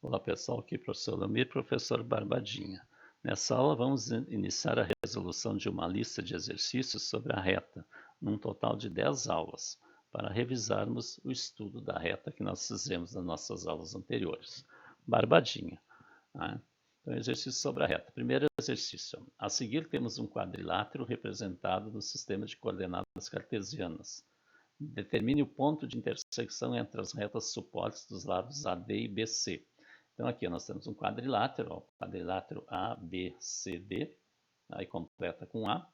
Olá pessoal, aqui é o professor Lamir, professor Barbadinha. Nessa aula vamos iniciar a resolução de uma lista de exercícios sobre a reta, num total de 10 aulas, para revisarmos o estudo da reta que nós fizemos nas nossas aulas anteriores. Barbadinha. Né? Então, exercício sobre a reta. Primeiro exercício. A seguir temos um quadrilátero representado no sistema de coordenadas cartesianas. Determine o ponto de intersecção entre as retas suportes dos lados AD e BC. Então aqui nós temos um quadrilátero, ó, quadrilátero ABCD, aí completa com A.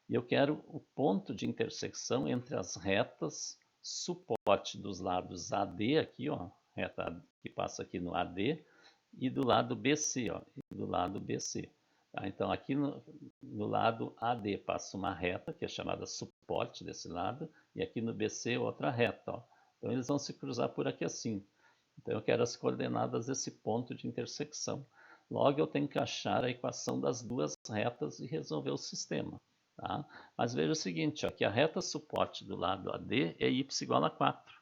E eu quero o ponto de intersecção entre as retas suporte dos lados AD, aqui, ó, reta que passa aqui no AD, e do lado BC, ó, e do lado BC. Tá? Então aqui no lado AD passa uma reta, que é chamada suporte desse lado, e aqui no BC outra reta. Ó. Então eles vão se cruzar por aqui assim. Então eu quero as coordenadas desse ponto de intersecção. Logo eu tenho que achar a equação das duas retas e resolver o sistema. Tá? Mas veja o seguinte, ó, que a reta suporte do lado AD é y igual a 4.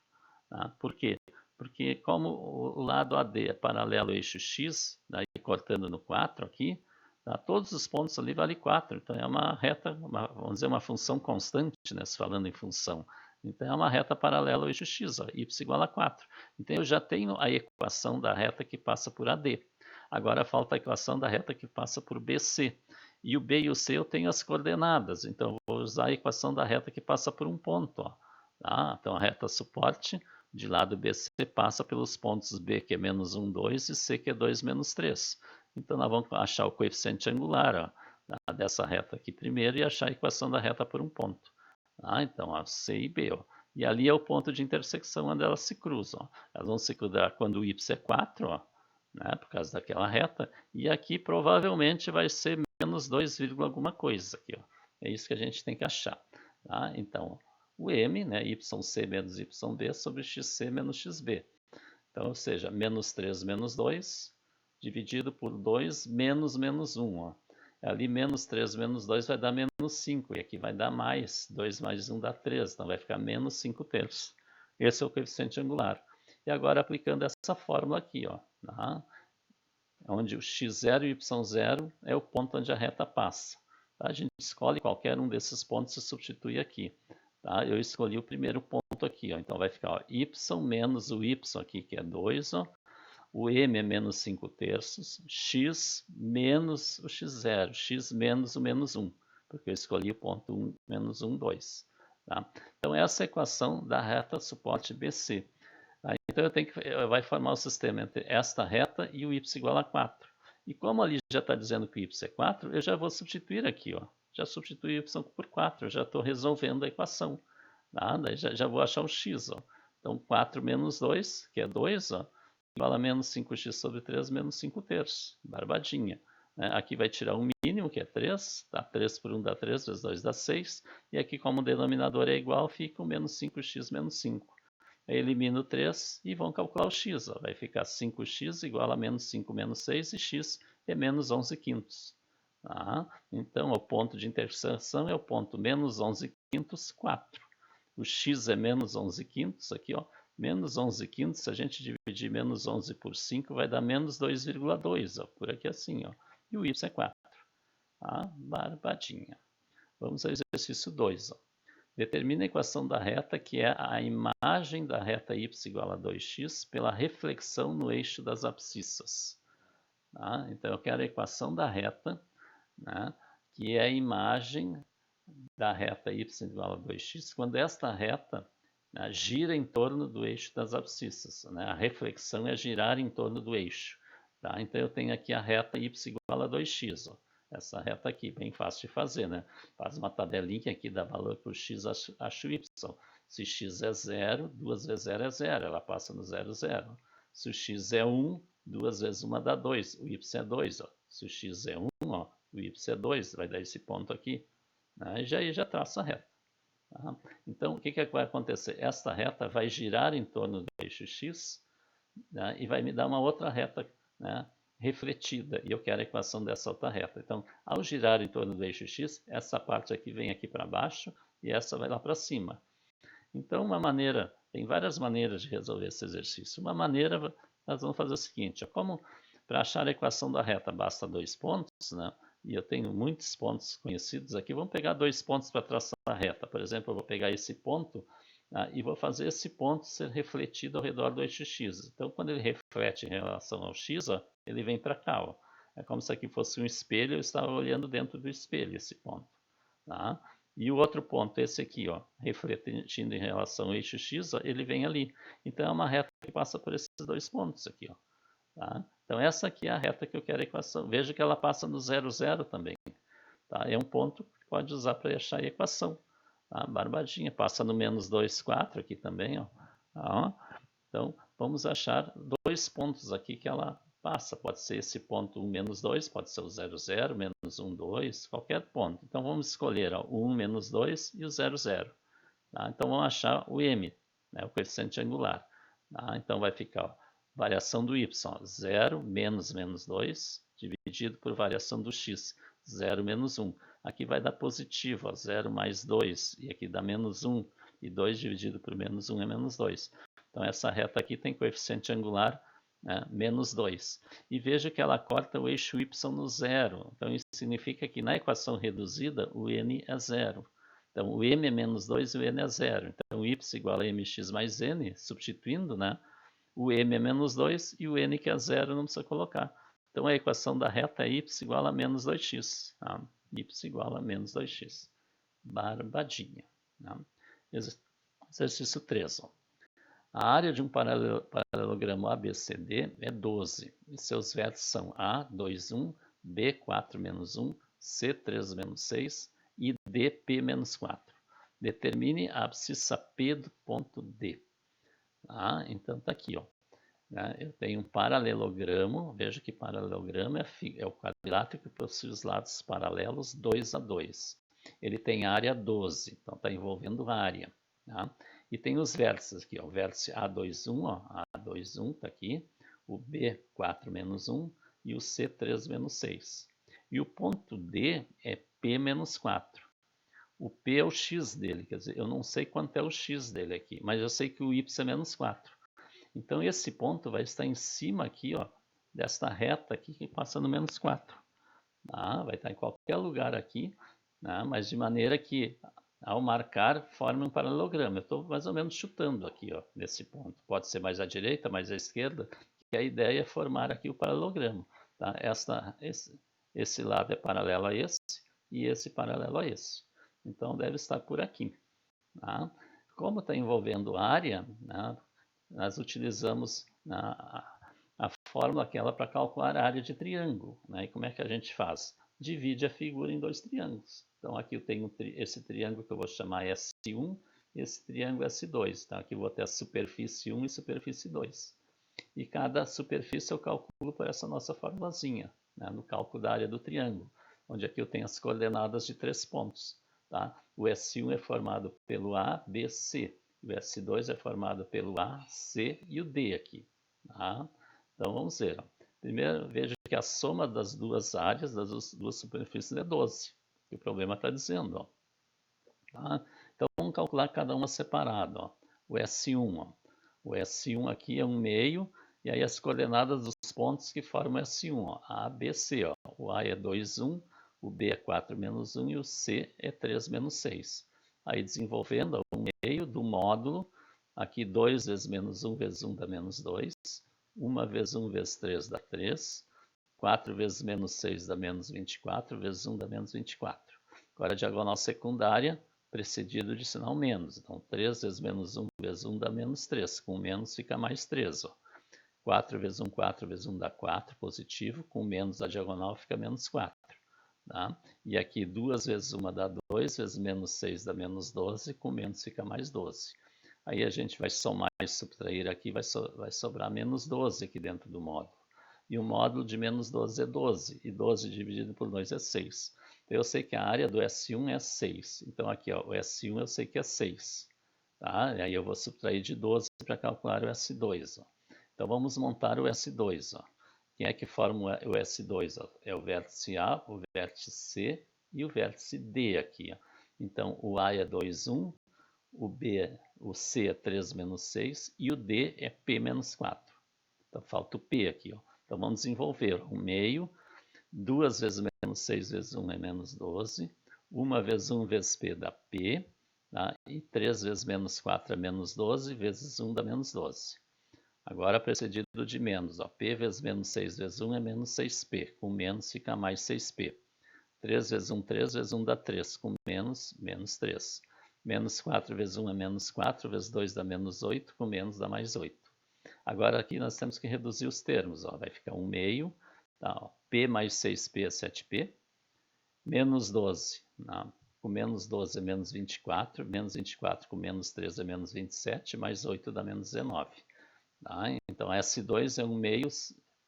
Tá? Por quê? Porque como o lado AD é paralelo ao eixo x, daí cortando no 4 aqui, tá? Todos os pontos ali valem 4. Então é uma reta, vamos dizer, uma função constante, né, se falando em função. Então é uma reta paralela ao eixo x, ó, y igual a 4. Então eu já tenho a equação da reta que passa por AD. Agora falta a equação da reta que passa por BC. E o B e o C eu tenho as coordenadas, então eu vou usar a equação da reta que passa por um ponto. Ó, tá? Então a reta suporte de lado BC passa pelos pontos B, que é menos 1, 2, e C, que é 2, menos 3. Então nós vamos achar o coeficiente angular, ó, dessa reta aqui primeiro e achar a equação da reta por um ponto. Tá? Então, ó, C e B. Ó. E ali é o ponto de intersecção onde elas se cruzam. Ó. Elas vão se cruzar quando o y é 4, ó, né, por causa daquela reta. E aqui provavelmente vai ser menos 2, alguma coisa. Aqui, ó. É isso que a gente tem que achar. Tá? Então, o m, né, yc menos yb sobre xc menos xb. Então, ou seja, menos 3 menos 2 dividido por 2 menos menos 1. Ó. Ali menos 3 menos 2 vai dar menos 5. E aqui vai dar mais. 2 mais 1 dá 3. Então vai ficar menos 5 terços. Esse é o coeficiente angular. E agora aplicando essa fórmula aqui, ó, tá? Onde o x0 e o y0 é o ponto onde a reta passa. Tá? A gente escolhe qualquer um desses pontos e substitui aqui. Tá? Eu escolhi o primeiro ponto aqui, ó. Então vai ficar ó, y menos o y aqui, que é 2, ó. O m é menos 5 terços, x menos o x0, x menos o menos 1, porque eu escolhi o ponto 1, menos 1, 2. Tá? Então essa é a equação da reta suporte BC. Tá? Então vai formar o sistema entre esta reta e o y igual a 4. E como ali já está dizendo que o y é 4, eu já vou substituir aqui, ó. Já substituí y por 4, eu já estou resolvendo a equação. Tá? Daí já vou achar o x. Ó. Então 4 menos 2, que é 2, ó, igual a menos 5x sobre 3 menos 5 terços. Barbadinha. Aqui vai tirar o mínimo, que é 3. Tá? 3 por 1 dá 3, vezes 2 dá 6. E aqui, como o denominador é igual, fica o menos 5x menos 5. Aí elimino o 3 e vão calcular o x. Ó. Vai ficar 5x igual a menos 5 menos 6 e x é menos 11 quintos. Tá? Então, o ponto de interseção é o ponto menos 11 quintos, 4. O x é menos 11 quintos, aqui, ó. Menos 11 quintos, se a gente dividir menos 11 por 5, vai dar menos 2,2, ó. Por aqui assim, ó. E o y é 4. Tá? Barbadinha. Vamos ao exercício 2, ó. Determina a equação da reta, que é a imagem da reta y igual a 2x pela reflexão no eixo das abscissas. Tá? Então, eu quero a equação da reta, né, que é a imagem da reta y igual a 2x, quando esta reta, né, gira em torno do eixo das abscissas. Né? A reflexão é girar em torno do eixo. Tá? Então, eu tenho aqui a reta y igual a 2x. Ó. Essa reta aqui, bem fácil de fazer, né? Faz uma tabelinha aqui, dá valor para o x, acho y. Se x é 0, 2 vezes 0 é 0, ela passa no 0, 0. Se o x é 1, 2 vezes 1 dá 2, o y é 2. Ó. Se o x é 1, ó, o y é 2, vai dar esse ponto aqui. Né? E já traça a reta. Tá? Então, o que vai acontecer? Esta reta vai girar em torno do eixo x, né, e vai me dar uma outra reta, né, refletida, e eu quero a equação dessa outra reta. Então, ao girar em torno do eixo x, essa parte aqui vem aqui para baixo e essa vai lá para cima. Então, tem várias maneiras de resolver esse exercício. Uma maneira, nós vamos fazer o seguinte, ó, como para achar a equação da reta basta 2 pontos, né? E eu tenho muitos pontos conhecidos aqui, vamos pegar 2 pontos para traçar a reta. Por exemplo, eu vou pegar esse ponto e vou fazer esse ponto ser refletido ao redor do eixo x. Então, quando ele reflete em relação ao x, ó, ele vem para cá. Ó. É como se aqui fosse um espelho, eu estava olhando dentro do espelho esse ponto. Tá? E o outro ponto, esse aqui, ó, refletindo em relação ao eixo x, ó, ele vem ali. Então, é uma reta que passa por esses 2 pontos aqui. Ó. Tá? Então, essa aqui é a reta que eu quero a equação. Veja que ela passa no 0, 0 também. Tá? É um ponto que pode usar para achar a equação. Tá? Barbadinha. Passa no menos 2, 4 aqui também. Ó. Tá? Então, vamos achar 2 pontos aqui que ela passa. Pode ser esse ponto 1, menos 2, pode ser o 0, 0, menos 1, 2, qualquer ponto. Então, vamos escolher ó, o 1, menos 2 e o 0, 0. Tá? Então, vamos achar o m, né, o coeficiente angular. Tá? Então, vai ficar ó, variação do y, 0 menos menos 2, dividido por variação do x, 0 menos 1. Aqui vai dar positivo, ó, 0 mais 2, e aqui dá menos 1, e 2 dividido por menos 1 é menos 2. Então, essa reta aqui tem coeficiente angular né, menos 2. E veja que ela corta o eixo y no zero. Então, isso significa que na equação reduzida, o n é zero. Então, o m é menos 2 e o n é zero. Então, y igual a mx mais n, substituindo, né? O m é menos 2 e o n que é zero não precisa colocar. Então, a equação da reta é y igual a menos 2x. Tá? Y igual a menos 2x. Barbadinha. Tá? Exercício 3. Ó. A área de um paralelogramo ABCD é 12. E seus vértices são A, 2, 1, B, 4, menos 1, C, 3, menos 6 e D, P, menos 4. Determine a abscissa P do ponto D. Ah, então está aqui, ó. Eu tenho um paralelogramo, veja que paralelogramo é o quadrilátero que possui os lados paralelos 2 a 2. Ele tem área 12, então está envolvendo área. Tá? E tem os vértices aqui, ó, o vértice A21, ó, A21 está aqui, o B4 menos 1 e o C3 menos 6. E o ponto D é P menos 4. O P é o x dele, quer dizer, eu não sei quanto é o x dele aqui, mas eu sei que o y é menos 4. Então, esse ponto vai estar em cima aqui, ó, desta reta aqui que passa no menos 4. Tá? Vai estar em qualquer lugar aqui, né? Mas de maneira que, ao marcar, forme um paralelogramo. Eu estou mais ou menos chutando aqui, ó, nesse ponto. Pode ser mais à direita, mais à esquerda, que a ideia é formar aqui o paralelogramo. Tá? Esse lado é paralelo a esse e esse paralelo a esse. Então, deve estar por aqui. Tá? Como está envolvendo área, né, nós utilizamos a fórmula aquela para calcular a área de triângulo. Né? E como é que a gente faz? Divide a figura em 2 triângulos. Então, aqui eu tenho esse triângulo que eu vou chamar S1, esse triângulo S2. Então, aqui eu vou ter a superfície 1 e superfície 2. E cada superfície eu calculo por essa nossa formulazinha, né? No cálculo da área do triângulo, onde aqui eu tenho as coordenadas de 3 pontos. Tá? O S1 é formado pelo A, B, C. O S2 é formado pelo A, C e o D aqui. Tá? Então vamos ver. Ó. Primeiro, veja que a soma das duas áreas, das duas superfícies, é 12. Que o problema está dizendo. Ó. Tá? Então vamos calcular cada uma separada. Ó. O S1. Ó. O S1 aqui é 1 meio. E aí as coordenadas dos pontos que formam o S1. Ó. A, B, C. Ó. O A é 2, 1. O B é 4 menos 1 e o C é 3 menos 6. Aí desenvolvendo o meio do módulo, aqui 2 vezes menos 1 vezes 1 dá menos 2, 1 vezes 1 vezes 3 dá 3, 4 vezes menos 6 dá menos 24, vezes 1 dá menos 24. Agora a diagonal secundária, precedido de sinal menos. Então 3 vezes menos 1 vezes 1 dá menos 3, com menos fica mais 3. Ó. 4 vezes 1, 4 vezes 1 dá 4, positivo, com menos a diagonal fica menos 4. Tá? E aqui 2 vezes 1 dá 2, vezes menos 6 dá menos 12, com menos fica mais 12. Aí a gente vai somar e subtrair aqui, vai sobrar menos 12 aqui dentro do módulo. E o módulo de menos 12 é 12, e 12 dividido por 2 é 6. Então eu sei que a área do S1 é 6. Então aqui ó, o S1 eu sei que é 6. Tá? E aí eu vou subtrair de 12 para calcular o S2. Ó. Então vamos montar o S2. Ó. Quem é que forma o S2? Ó? É o vértice A, o vértice C e o vértice D aqui. Ó. Então, o A é 2, 1, o C é 3 menos 6 e o D é P menos 4. Então falta o P aqui, ó. Então vamos desenvolver 1 meio, 2 vezes menos 6 vezes 1 é menos 12, 1 vezes 1 vezes P dá P, tá? E 3 vezes menos 4 é menos 12, vezes 1 dá menos 12. Agora precedido de menos, ó. P vezes menos 6 vezes 1 é menos 6P, com menos fica mais 6P. 3 vezes 1 dá 3, com menos, menos 3. Menos 4 vezes 1 é menos 4, vezes 2 dá menos 8, com menos dá mais 8. Agora aqui nós temos que reduzir os termos, ó. Vai ficar 1 meio, tá, ó. P mais 6P é 7P, menos 12, tá? Com menos 12 é menos 24, menos 24 com menos 3 é menos 27, mais 8 dá menos 19. Tá? Então S2 é 1 meio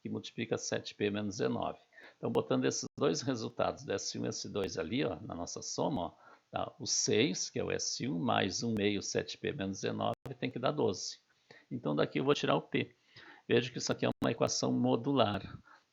que multiplica 7P menos 19. Então, botando esses dois resultados, S1 e S2 ali, ó, na nossa soma, ó, tá? O 6, que é o S1, mais 1 meio 7P menos 19, tem que dar 12. Então, daqui eu vou tirar o P. Veja que isso aqui é uma equação modular.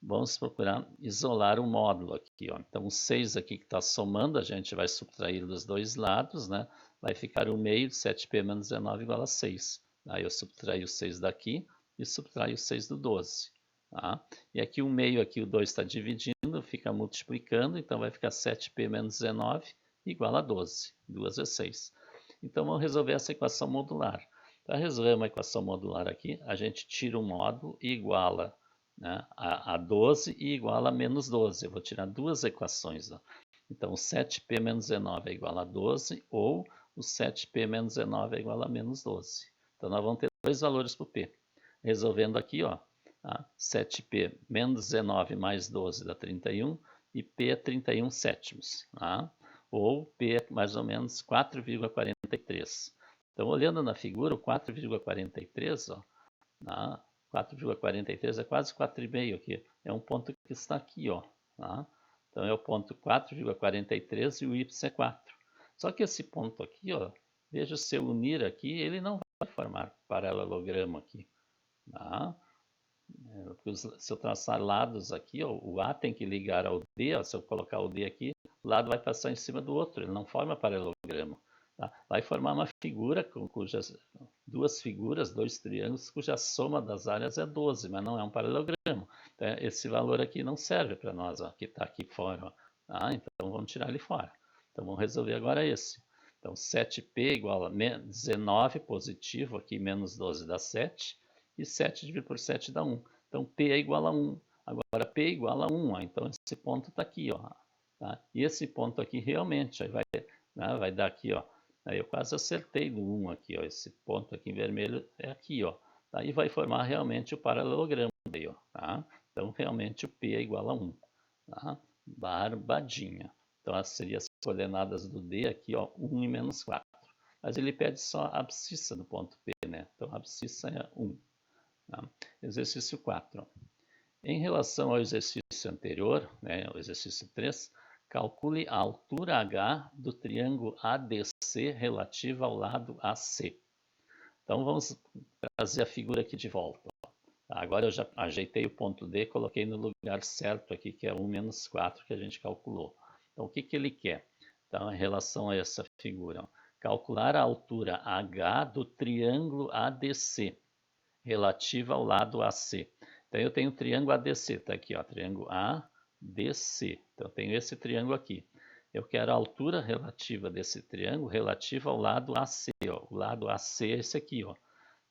Vamos procurar isolar o módulo aqui, ó. Então, o 6 aqui que está somando, a gente vai subtrair dos dois lados, né? Vai ficar 1 meio de 7P menos 19 igual a 6. Aí eu subtraio o 6 daqui e subtraio o 6 do 12. Tá? E aqui o meio, aqui o 2 está dividindo, fica multiplicando, então vai ficar 7P menos 19 igual a 12. 2 vezes 6. Então vamos resolver essa equação modular. Para resolver uma equação modular aqui, a gente tira o módulo e iguala, né, a 12 e iguala a menos 12. Eu vou tirar duas equações. Ó. Então, 7P menos 19 é igual a 12, ou o 7P menos 19 é igual a menos 12. Então, nós vamos ter dois valores para o P. Resolvendo aqui, ó, tá? 7P menos 19 mais 12 dá 31, e P é 31 sétimos. Tá? Ou P é mais ou menos 4,43. Então, olhando na figura, o 4,43, ó, tá? 4,43 é quase 4,5 aqui. É um ponto que está aqui, ó. Tá? Então, é o ponto 4,43 e o y é 4. Só que esse ponto aqui, ó, veja, se eu unir aqui, ele não vai formar paralelogramo aqui. Tá? Se eu traçar lados aqui, ó, o A tem que ligar ao D, ó, se eu colocar o D aqui, o lado vai passar em cima do outro, ele não forma paralelogramo. Tá? Vai formar uma figura cujas duas figuras, dois triângulos, cuja soma das áreas é 12, mas não é um paralelogramo. Então, esse valor aqui não serve para nós, ó, que está aqui fora. Ó. Tá? Então vamos tirar ele fora. Então vamos resolver agora esse. Então 7P igual a 19 positivo, aqui menos 12 dá 7, e 7 dividido por 7 dá 1. Então P é igual a 1. Agora P é igual a 1, ó, então esse ponto está aqui. Ó, tá? E esse ponto aqui realmente vai, né, vai dar aqui, ó. Aí eu quase acertei no 1 aqui, ó. Esse ponto aqui em vermelho é aqui, ó. Aí vai formar realmente o paralelogramo daí, ó. Tá? Então realmente o P é igual a 1. Tá? Barbadinha. Então essas seriam as coordenadas do D aqui, ó, 1 e menos 4. Mas ele pede só a abscissa do ponto P, né? Então a abscissa é 1. Tá? Exercício 4. Em relação ao exercício anterior, né, o exercício 3, calcule a altura H do triângulo ADC relativa ao lado AC. Então vamos trazer a figura aqui de volta. Agora eu já ajeitei o ponto D, coloquei no lugar certo aqui, que é 1 menos 4 que a gente calculou. Então o que, que ele quer? Então, em relação a essa figura, calcular a altura H do triângulo ADC relativa ao lado AC. Então, eu tenho o triângulo ADC, está aqui, ó, triângulo ADC. Então, eu tenho esse triângulo aqui. Eu quero a altura relativa desse triângulo relativa ao lado AC. Ó. O lado AC é esse aqui. Ó.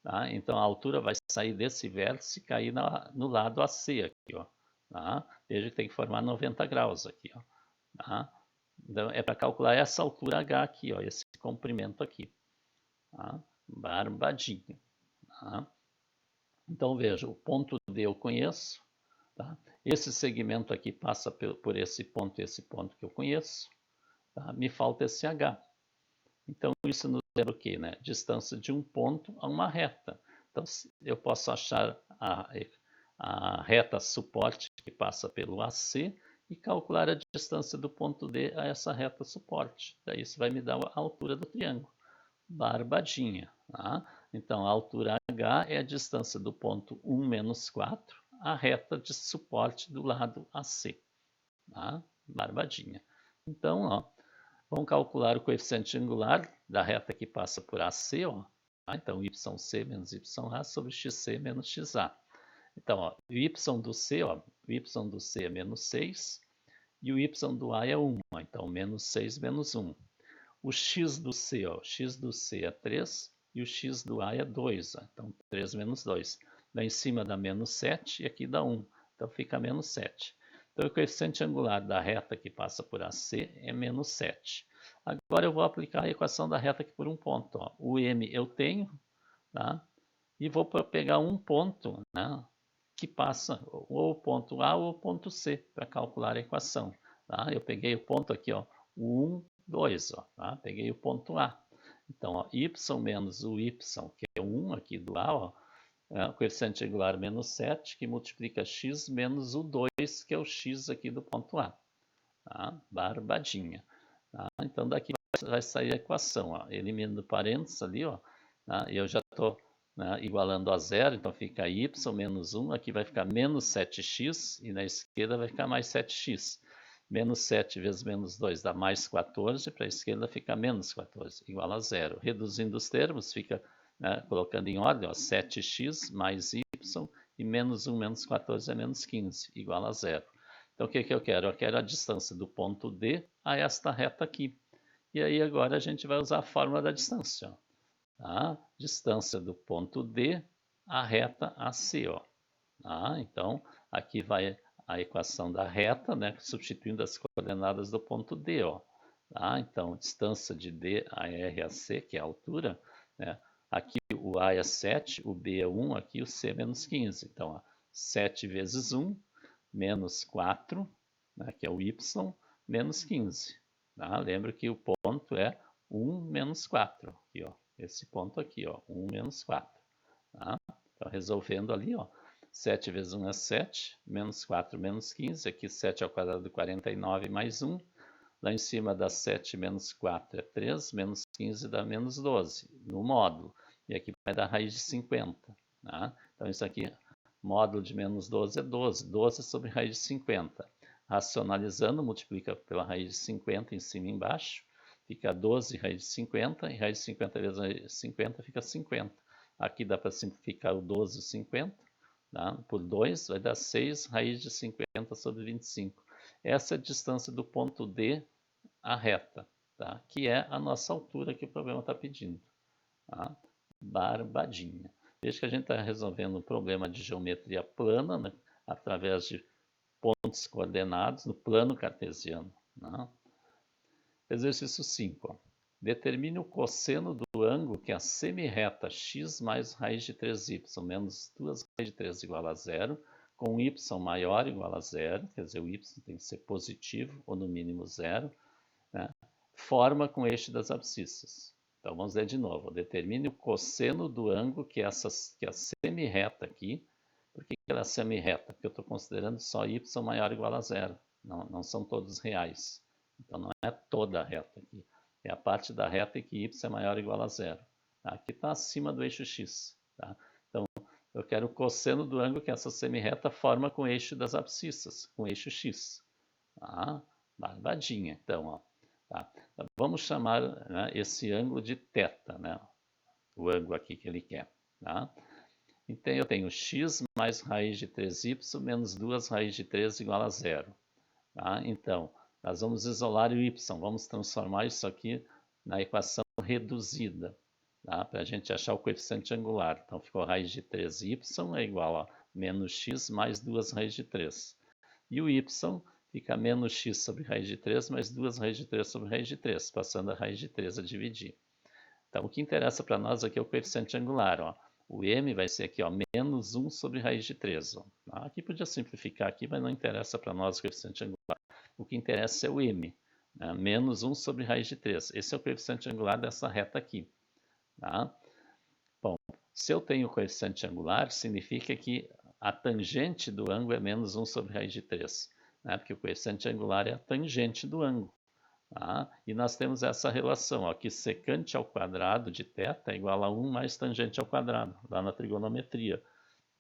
Tá? Então, a altura vai sair desse vértice e cair no lado AC aqui. Ó. Tá? Veja que tem que formar 90 graus aqui. Ó. Tá? Então, é para calcular essa altura H aqui, ó, esse comprimento aqui. Tá? Barbadinho. Tá? Então, veja, o ponto D eu conheço. Tá? Esse segmento aqui passa por esse ponto que eu conheço. Tá? Me falta esse H. Então, isso nos lembra o quê? Né? Distância de um ponto a uma reta. Então, eu posso achar a reta suporte que passa pelo AC e calcular a distância do ponto D a essa reta suporte. Daí isso vai me dar a altura do triângulo. Barbadinha. Tá? Então, a altura H é a distância do ponto 1 menos 4 à reta de suporte do lado AC. Tá? Barbadinha. Então, ó, vamos calcular o coeficiente angular da reta que passa por AC. Ó. Tá? Então, YC menos YA sobre XC menos XA. Então, ó, o y do c, ó, o y do c é menos 6 e o y do a é 1. Então, menos 6 menos 1. O x do c, ó, o x do c é 3 e o x do a é 2. Ó, então, 3 menos 2. Lá em cima dá menos 7 e aqui dá 1. Então, fica menos 7. Então, o coeficiente angular da reta que passa por AC é menos 7. Agora eu vou aplicar a equação da reta aqui por um ponto. Ó. O m eu tenho, tá? E vou pegar um ponto, né, que passa ou o ponto A ou o ponto C para calcular a equação. Tá? Eu peguei o ponto aqui, ó, o 1, 2, ó, tá? Peguei o ponto A. Então, ó, y menos o y, que é 1 aqui do A, ó, é o coeficiente angular menos 7, que multiplica x menos o 2, que é o x aqui do ponto A. Tá? Barbadinha. Tá? Então, daqui vai sair a equação. Ó. Eliminando parênteses ali, ó, tá? E eu já estou, né, igualando a zero, então fica y menos 1, aqui vai ficar menos 7x, e na esquerda vai ficar mais 7x. Menos 7 vezes menos 2 dá mais 14, para a esquerda fica menos 14, igual a zero. Reduzindo os termos, fica, né, colocando em ordem, ó, 7x mais y, e menos 1 menos 14 é menos 15, igual a zero. Então, o que eu quero? Eu quero a distância do ponto D a esta reta aqui. E aí, agora, a gente vai usar a fórmula da distância. Ó. Tá? Distância do ponto D à reta AC. Ó. Tá? Então, aqui vai a equação da reta, né, substituindo as coordenadas do ponto D. Ó. Tá? Então, distância de D a R a C, que é a altura, né? Aqui o A é 7, o B é 1, aqui o C é menos 15. Então, ó, 7 vezes 1, menos 4, né, que é o y, menos 15. Tá? Lembra que o ponto é 1 menos 4. Aqui, ó, esse ponto aqui, ó, 1 menos 4. Tá? Então, resolvendo ali, ó, 7 vezes 1 é 7, menos 4 menos 15. Aqui 7 ao quadrado de 49 mais 1. Lá em cima dá 7 menos 4 é 3, menos 15 dá menos 12, no módulo. E aqui vai dar raiz de 50. Tá? Então, isso aqui, módulo de menos 12 é 12. 12 sobre raiz de 50. Racionalizando, multiplica pela raiz de 50 em cima e embaixo. Fica 12 raiz de 50, e raiz de 50 vezes raiz de 50 fica 50. Aqui dá para simplificar o 12 50, tá? Por 2 vai dar 6 raiz de 50 sobre 25. Essa é a distância do ponto D à reta, tá? Que é a nossa altura que o problema está pedindo. Tá? Barbadinha. Veja que a gente está resolvendo um problema de geometria plana, né? Através de pontos coordenados no plano cartesiano. Né? Exercício 5. Ó. Determine o cosseno do ângulo que é a semirreta x mais raiz de 3y menos 2 raiz de 3 igual a zero, com y maior ou igual a zero, quer dizer, o y tem que ser positivo ou no mínimo zero, né? Forma com eixo das abscissas. Então, vamos ler de novo. Determine o cosseno do ângulo que é a semirreta aqui. Por que ela é semirreta? Porque eu estou considerando só y maior ou igual a zero. Não são todos reais. Então, não é toda a reta aqui. É a parte da reta em que y é maior ou igual a zero. Tá? Aqui está acima do eixo x. Tá? Então, eu quero o cosseno do ângulo que essa semirreta forma com o eixo das abscissas, com o eixo x. Tá? Barbadinha. Então, ó, tá? Vamos chamar, né, esse ângulo de θ, né? O ângulo aqui que ele quer. Tá? Então, eu tenho x mais raiz de 3y menos 2 raiz de 3 igual a zero. Tá? Então, nós vamos isolar o y, vamos transformar isso aqui na equação reduzida, tá? Para a gente achar o coeficiente angular. Então, ficou raiz de 3y é igual a menos x mais 2 raiz de 3. E o y fica menos x sobre raiz de 3 mais 2 raiz de 3 sobre raiz de 3, passando a raiz de 3 a dividir. Então, o que interessa para nós aqui é o coeficiente angular. Ó. O m vai ser aqui, ó, menos 1 sobre raiz de 3. Ó. Aqui podia simplificar aqui, mas não interessa para nós o coeficiente angular. O que interessa é o m, né? Menos 1 sobre raiz de 3. Esse é o coeficiente angular dessa reta aqui. Tá? Bom, se eu tenho coeficiente angular, significa que a tangente do ângulo é menos 1 sobre raiz de 3. Né? Porque o coeficiente angular é a tangente do ângulo. Tá? E nós temos essa relação, ó, que secante ao quadrado de θ é igual a 1 mais tangente ao quadrado, lá na trigonometria.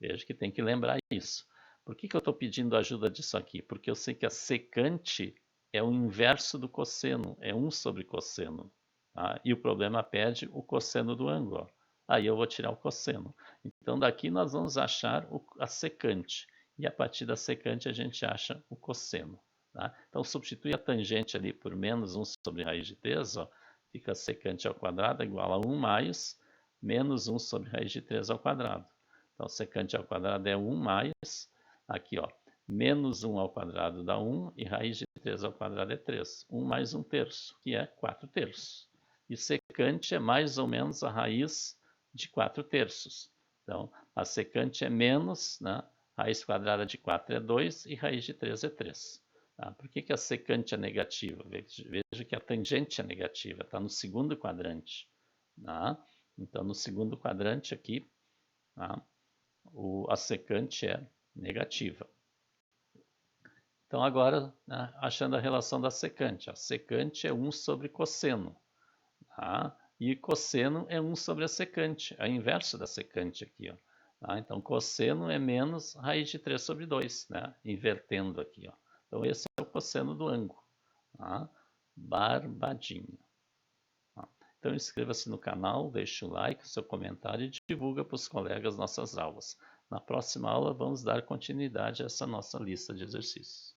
Veja que tem que lembrar isso. Por que eu estou pedindo ajuda disso aqui? Porque eu sei que a secante é o inverso do cosseno, é 1 sobre cosseno. Tá? E o problema pede o cosseno do ângulo. Ó. Aí eu vou tirar o cosseno. Então daqui nós vamos achar a secante. E a partir da secante a gente acha o cosseno. Tá? Então substitui a tangente ali por menos 1 sobre raiz de 3, ó, fica secante ao quadrado igual a 1 mais menos 1 sobre raiz de 3 ao quadrado. Então secante ao quadrado é 1 mais, aqui ó, menos 1 ao quadrado dá 1 e raiz de 3 ao quadrado é 3. 1 mais 1 terço, que é 4 terços. E secante é mais ou menos a raiz de 4 terços. Então, a secante é menos, né? Raiz quadrada de 4 é 2 e raiz de 3 é 3. Tá? Por que a secante é negativa? Veja que a tangente é negativa, está no segundo quadrante. Tá? Então, no segundo quadrante aqui, tá? A secante é negativa. Então, agora, né, achando a relação da secante. A secante é 1 sobre cosseno. Tá? E cosseno é 1 sobre a secante, a inversa da secante aqui. Ó. Tá? Então, cosseno é menos raiz de 3 sobre 2, né? Invertendo aqui. Ó. Então, esse é o cosseno do ângulo. Tá? Barbadinho. Tá? Então, inscreva-se no canal, deixe o like, o seu comentário e divulga para os colegas nossas aulas. Na próxima aula, vamos dar continuidade a essa nossa lista de exercícios.